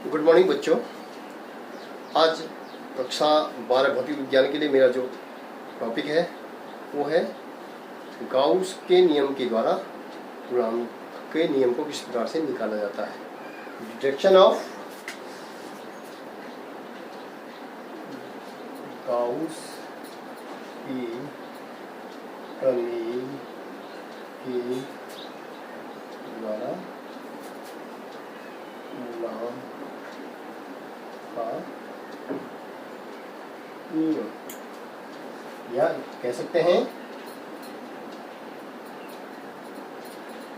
Good morning बच्चों। आज कक्षा 12 भौतिक विज्ञान के लिए मेरा जो टॉपिक है वो है गाउस के नियम के द्वारा कूलॉम के नियम को किस प्रकार से निकाला जाता है। डिटेक्शन ऑफ गाउस की प्रमेय के द्वारा कूलॉम का नियम, या कह सकते हैं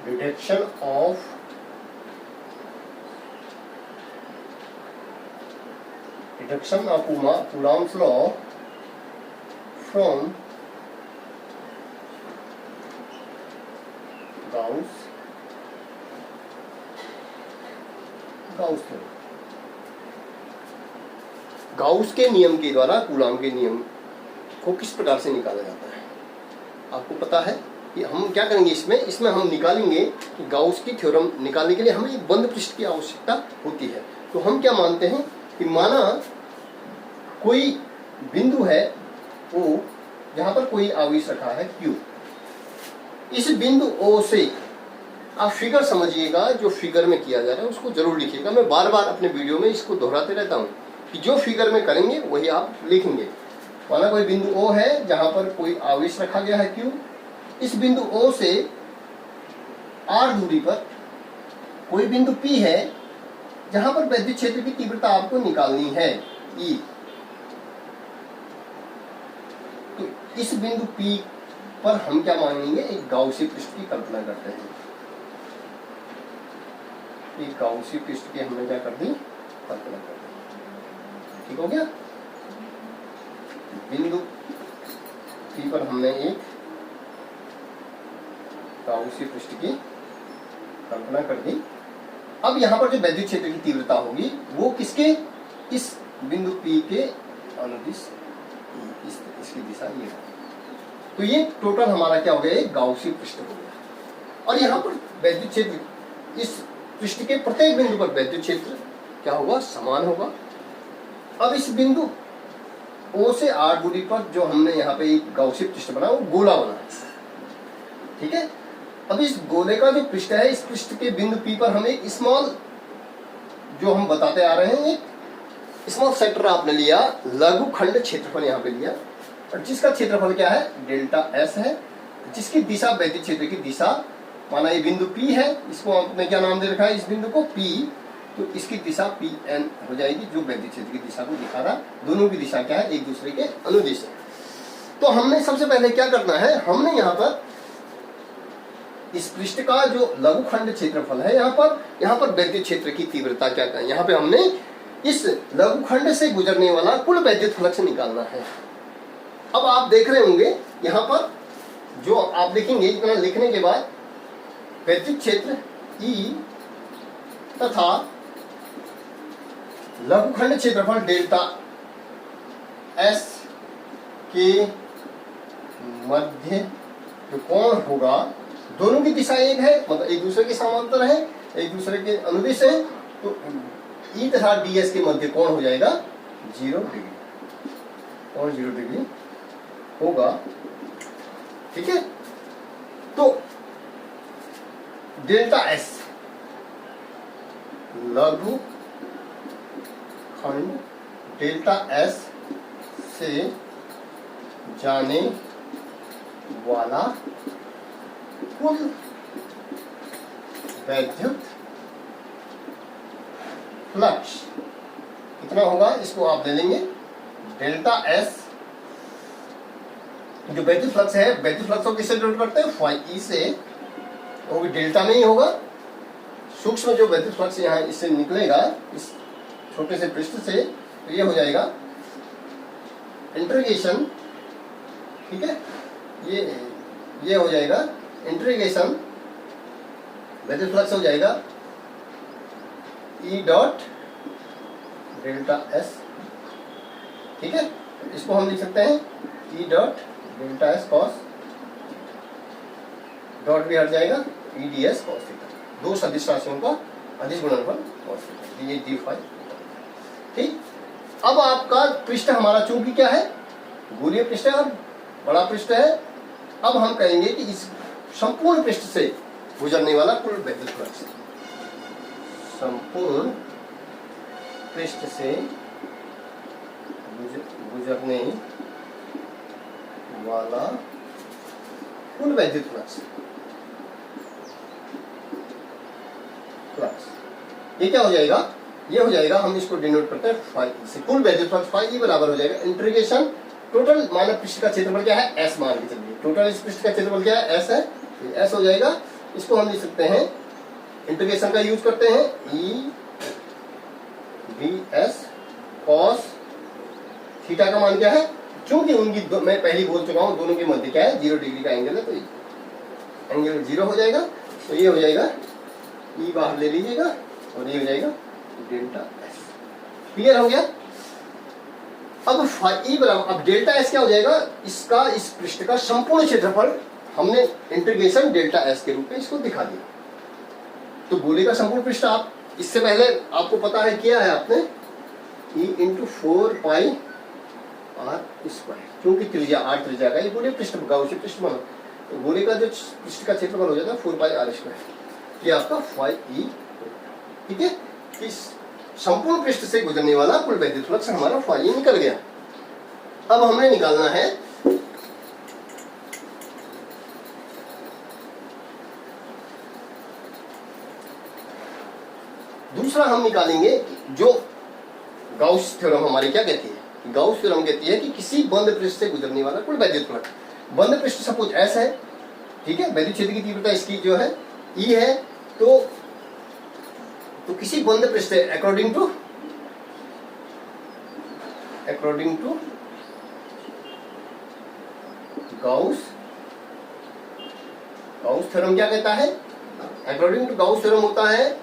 detection of Coulomb's law from Gauss theorem. Gauss के नियम के द्वारा कूलॉम के नियम को किस प्रकार से निकाला जाता है। आपको पता है कि हम क्या करेंगे, इसमें हम निकालेंगे कि गाउस की थ्योरम निकालने के लिए हमें एक बंद पृष्ठ की आवश्यकता होती है। तो हम क्या मानते हैं कि माना कोई बिंदु है O जहां पर कोई आवेश रखा है Q। इस बिंदु O से आप फिगर समझिएगा, जो फिगर में किया जा रहा है उसको जरूर लिखिएगा। मैं बार बार अपने वीडियो में इसको दोहराते रहता हूँ कि जो फिगर में करेंगे वही आप लिखेंगे। माना कोई बिंदु O है जहां पर कोई आवेश रखा गया है Q। इस बिंदु O से R दूरी पर कोई बिंदु P है जहां पर विद्युत क्षेत्र की तीव्रता आपको निकालनी है E। तो इस बिंदु P पर हम क्या मानेंगे, एक गाउसी पृष्ठ की कल्पना करते हैं। एक गाउसी पृष्ठ की हमने क्या कर दी, कल्पना कर दी। ठीक हो गया। बिंदु P पर हमने एक गाउसी पृष्ठ की कल्पना कर दी। अब यहाँ पर जो विद्युत क्षेत्र की तीव्रता होगी वो किसके, इस बिंदु P के अनुदिश, इसकी दिशा ये है। तो ये टोटल हमारा क्या हो गया, एक गाउसी पृष्ठ हो गया। और यहाँ पर विद्युत क्षेत्र, इस पृष्ठ के प्रत्येक बिंदु पर विद्युत क्षेत्र क्या होगा, समान होगा। अब इस बिंदु O से R दूरी पर जो हमने यहाँ पे एक गाउसी पृष्ठ बना, वो गोला बना है। ठीक है। अब इस गोले का जो पृष्ठ है, इस पृष्ठ के बिंदु P पर हम एक स्मॉल, जो हम बताते आ रहे हैं, एक स्मॉल सेक्टर आपने लिया, लघु खंड क्षेत्रफल यहाँ पे लिया, और जिसका क्षेत्रफल क्या है, डेल्टा S है, जिसकी दिशा विद्युत क्षेत्र की दिशा, माना ये बिंदु P है, इसको आपने क्या नाम दे रखा है, इस बिंदु को P, तो इसकी दिशा Pn हो जाएगी, जो विद्युत क्षेत्र की दिशा को दिखा रहा। दोनों की दिशा क्या है, एक दूसरे के अनुदिश है। तो हमने सबसे पहले क्या करना है, हमने यहाँ पर इस पृष्ठ का जो लघुखंड क्षेत्रफल है, यहाँ पर विद्युत क्षेत्र की तीव्रता क्या है, यहाँ पे हमने इस लघुखंड से गुजरने वाला कुल विद्युत फ्लक्स निकालना है। अब आप देख रहे होंगे यहाँ पर जो आप लिखेंगे, इतना लिखने के बाद विद्युत क्षेत्र E तथा लघुखंड क्षेत्रफल डेल्टा S के मध्य जो कोण होगा, दोनों की दिशा एक है, मतलब एक दूसरे के समांतर है, एक दूसरे के अनुदिश है। तो E तथा DS के मध्य कोण हो जाएगा 0 डिग्री, और 0 डिग्री होगा। ठीक है। तो डेल्टा S लघु खंड डेल्टा S से जाने वाला कुल विद्युत फ्लक्स कितना होगा, इसको आप ले लेंगे डेल्टा S। जो विद्युत फ्लक्स है, विद्युत फ्लक्स को किससे डिनोट करते हैं, फाई E से, वो भी डेल्टा में ही होगा। सूक्ष्म जो विद्युत फ्लक्स यहाँ इससे निकलेगा, इस छोटे से पृष्ठ से, तो ये हो जाएगा इंटीग्रेशन। ठीक है, ये हो जाएगा इंटीग्रेशन, विद्युत फ्लक्स हो जाएगा E डॉट डेल्टा S। ठीक है, इसको हम लिख सकते हैं E dot delta S cos, dot भी हट जाएगा, EDS कॉस थीटा। दो सदिश राशियों का अदिश गुणनफल cos ये d फाई। ठीक, अब आपका पृष्ठ हमारा चूंकि क्या है, गोलीय पृष्ठ है और बड़ा पृष्ठ है, अब हम कहेंगे कि इस संपूर्ण पृष्ठ से गुजरने वाला कुल विद्युत फ्लक्स, संपूर्ण पृष्ठ से गुजरने वाला कुल विद्युत फ्लक्स, ये क्या हो जाएगा, ये हो जाएगा, हम इसको डिनोट करते हैं फाई से, कुल वैद्युत फ्लक्स फाई ई बराबर हो जाएगा इंटीग्रेशन टोटल मानव पृष्ठ का क्षेत्रफल क्या है एस मान के चलिए, टोटल इस पृष्ठ का क्षेत्रफल क्या है एस है, एस हो जाएगा, इसको हम लिख सकते हैं इंटीग्रेशन का यूज करते हैं E D S cos theta का मान क्या है, क्योंकि उनकी मैं पहले बोल चुका हूं दोनों के मध्य क्या है 0 डिग्री का एंगल है, तो एंगल 0 हो जाएगा, तो ये हो जाएगा ई बाहर ले लीजिएगा और ये हो जाएगा डेल्टा एस। क्लियर हो गया। अब ई बराबर, अब डेल्टा एस क्या हो जाएगा, इसका इस पृष्ठ का संपूर्ण क्षेत्रफल हमने इंटीग्रेशन डेल्टा एस के रूप में इसको दिखा दिया। तो गोले का संपूर्ण पृष्ठ आप इससे पहले आपको पता है किया है आपने E into 4 pi R square, क्योंकि त्रिज्या आर त्रिज्या का ये गोले पृष्ठ गॉसियन पृष्ठ बना, तो गोले का जो पृष्ठ का क्षेत्रफल हो जाता है 4 पाई आर स्क्वायर, ये आपका फाई ई। ठीक है, इस संपूर्ण पृष्ठ से गुजरने वाला कुल वैद्युत फ्लक्स हमारा फाई निकल गया। अब हमने निकालना है दूसरा, हम निकालेंगे जो गाउस थ्योरम हमारी क्या कहती है, गाउस थ्योरम कहती है कि किसी बंद पृष्ठ से गुजरने वाला कुल वैद्युत फ्लक्स, बंद पृष्ठ सपोज ऐसा है, ठीक है, वैद्युत क्षेत्र की तीव्रता इसकी जो है ई है, तो किसी बंद पृष्ठ से अकॉर्डिंग टू गाउस थ्योरम क्या कहता है, अकॉर्डिंग टू गाउस थ्योरम होता है,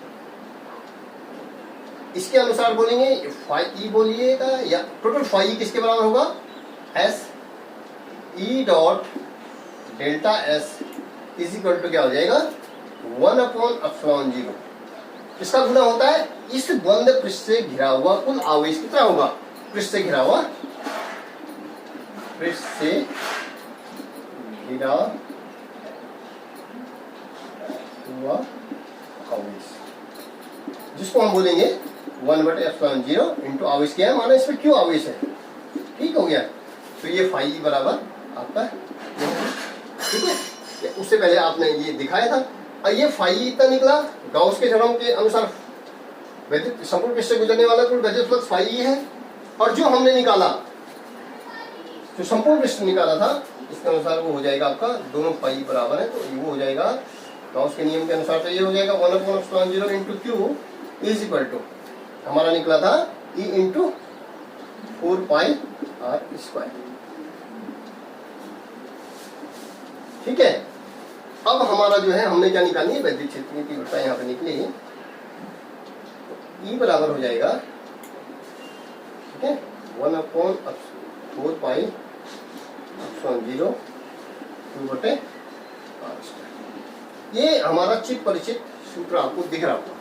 इसके अनुसार बोलेंगे फाई ई बोलिएगा, या टोटल फाई ई किसके बराबर होगा S E dot delta S is equal to क्या हो जाएगा 1/ε0। इसका गुना होता है इस बंद पृष्ठ से घिरा हुआ कुल आवेश कितना होगा, पृष्ठ से घिरा हुआ आवेश, जिसको हम बोलेंगे 1/ε0 इंटू आवेश क्या है, माना इसमें क्यों आवेश है। ठीक हो गया, तो ये फाई बराबर आपका, ठीक है, उससे पहले आपने ये दिखाया था, और ये फाई इतना निकला, गाउस के थ्योरम के अनुसार वैद्युत संपूर्ण पृष्ठ से गुजरने वाला कुल वैद्युत फ्लक्स फाई है, और जो हमने निकाला, जो संपूर्ण पृष्ठ निकाला था, इसके अनुसार वो हो जाएगा आपका, दोनों फाई बराबर है, तो वो हो जाएगा गाउस के नियम के अनुसार, तो ये हो जाएगा 1/ε0 into Q is equal to, हमारा निकला था E into 4 pi R square. ठीक है, अब हमारा जो है हमने क्या निकालनी है, वैद्युत क्षेत्र की तीव्रता यहाँ पे निकली, ई बराबर हो जाएगा, ठीक है, 1/4 पाई ε0 2/r²। ये हमारा चित परिचित सूत्र आपको दिख रहा होगा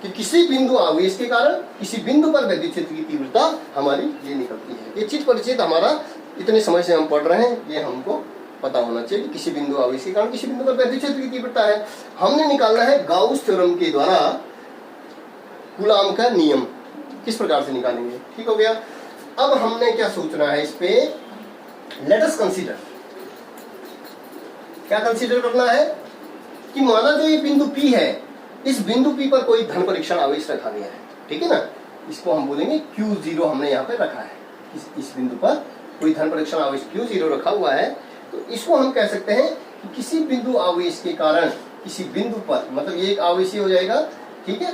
कि किसी बिंदु आवेश के कारण किसी बिंदु पर वैद्युत क्षेत्र की तीव्रता हमारी ये निकलती है। ये चित परिचित हमारा इतने समय से हम पढ़ रहे हैं, ये हमको पता होना चाहिए कि किसी बिंदु आवेश के कारण किसी बिंदु पर वैद्युत क्षेत्र की तीव्रता है। हमने निकालना है गाउस थ्योरम के द्वारा कूलाम का नियम, किस प्रकार से निकालेंगे। ठीक हो गया। अब हमने क्या सोचना है इस पे, लेट अस कंसीडर, क्या कंसीडर करना है कि माना जो ये बिंदु P है, इस बिंदु P पर कोई धन परीक्षण आवेश रखा गया है, ठीक है ना, इसको हम बोलेंगे Q0 हमने यहाँ पे रखा है, इस बिंदु पर कोई धन परीक्षण आवेश Q0 रखा हुआ है, तो इसको हम कह सकते हैं कि किसी बिंदु आवेश के कारण किसी बिंदु पर, मतलब ये एक आवेश ही हो जाएगा, ठीक है,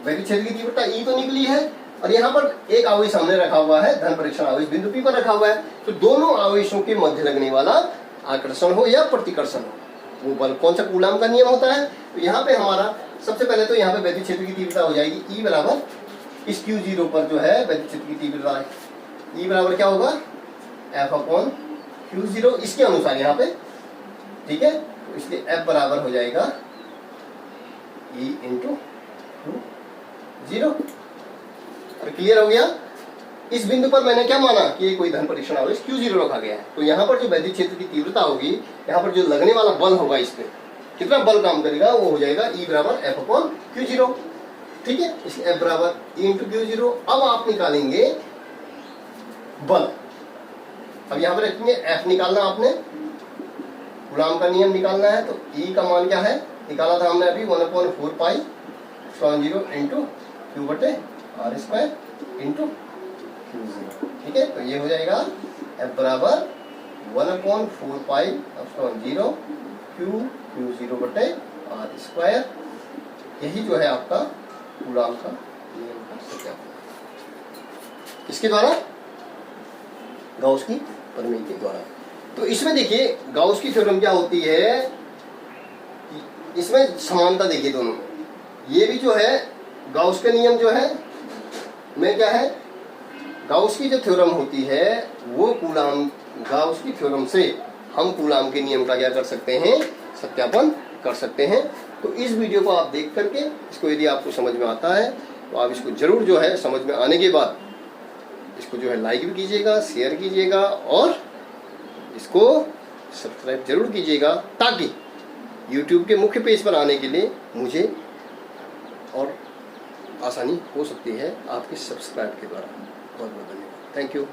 वैद्युत क्षेत्र की तीव्रता E तो निकली है, और यहाँ पर एक आवेश हमने रखा हुआ है, धन परीक्षण आवेश बिंदु P पर रखा हुआ है, तो दोनों आवेशों के मध्य लगने वाला आकर्षण हो या प्रतिकर्षण हो, वो बल कौन सा कूलाम का नियम होता है। तो यहाँ पे हमारा सबसे पहले तो यहाँ पे वैद्युत क्षेत्र की तीव्रता हो जाएगी E बराबर, इस Q0 पर जो है वैद्युत क्षेत्र की तीव्रता E बराबर क्या होगा F/Q0, इसके अनुसार यहाँ पे, ठीक है, तो इसलिए F बराबर हो जाएगा ई इंटू क्यू जीरो। और क्लियर हो गया। इस बिंदु पर मैंने क्या माना कि ये कोई धन परीक्षण आवेश क्यू जीरो रखा गया है, तो यहाँ पर जो वैद्युत क्षेत्र की तीव्रता होगी, यहाँ पर जो लगने वाला बल होगा, इस पे कितना बल काम करेगा वो हो जाएगा ई बराबर एफ अपॉन क्यू जीरो। ठीक है, इसलिए एफ बराबर ई इंटू क्यू जीरो। अब आप निकालेंगे बल। अब यहाँ पर रखेंगे एफ निकालना, आपने कूलॉम का नियम निकालना है, तो ई का मान क्या है, निकाला था हमने अभी 1/4 पाई एप्सिलॉन 0 इंटू क्यू बटे R square into Q zero. ठीक है, तो ये हो जाएगा एफ बराबर 1/4 पाई एप्सिलॉन 0 क्यू जीरो बटे आर स्क्वायर। यही जो है आपका कूलॉम का नियम का सत्यापन, इसके द्वारा गाउस की प्रमेय के द्वारा। तो इसमें देखिए गाउस की थ्योरम क्या होती है, इसमें समानता देखिए दोनों में। ये भी जो है गाउस का नियम जो है में क्या है, गाउस की जो थ्योरम होती है वो कूलॉम, गाउस की थ्योरम से हम कूलॉम के नियम का क्या कर सकते हैं, सत्यापन कर सकते हैं। तो इस वीडियो को आप देख करके इसको यदि आपको समझ में आता है तो आप इसको जरूर जो है समझ में आने के बाद इसको जो है लाइक भी कीजिएगा, शेयर कीजिएगा और इसको सब्सक्राइब जरूर कीजिएगा, ताकि YouTube के मुख्य पेज पर आने के लिए मुझे और आसानी हो सकती है आपके सब्सक्राइब के द्वारा। बहुत बहुत धन्यवाद। Thank you.